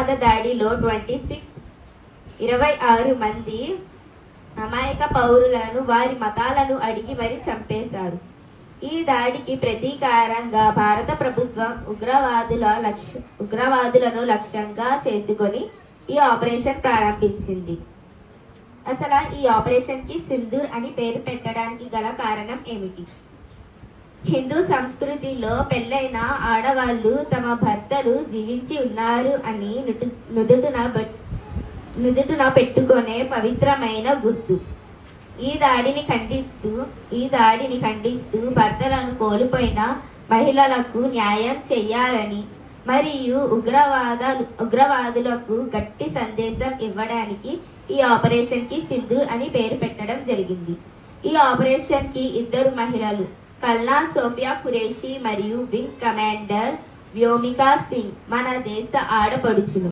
ఉగ్రవాద దాడిలో 26 మంది అమాయక పౌరులను వారి మతాలను అడిగి మరీ చంపేశారు. ఈ దాడికి ప్రతీకారంగా భారత ప్రభుత్వం ఉగ్రవాదులను లక్ష్యంగా చేసుకొని ఈ ఆపరేషన్ ప్రారంభించింది. అసలు ఈ ఆపరేషన్ కి సింధూర్ అని పేరు పెట్టడానికి గల కారణం ఏమిటి? హిందూ సంస్కృతిలో పెళ్ళైన ఆడవాళ్ళు తమ భర్తలు జీవించి ఉన్నారు అని నుదుటున పెట్టుకునే పవిత్రమైన గుర్తు. ఈ దాడిని ఖండిస్తూ భర్తలను కోల్పోయిన మహిళలకు న్యాయం చేయాలని మరియు ఉగ్రవాదులకు గట్టి సందేశం ఇవ్వడానికి ఈ ఆపరేషన్ కి సింధూర్ అని పేరు పెట్టడం జరిగింది. ఈ ఆపరేషన్ కి 2 మహిళలు కల్నాల్ సోఫియా ఖురేషీ మరియు వింగ్ కమాండర్ వ్యోమికా సింగ్ మన దేశ ఆడపడుచులు.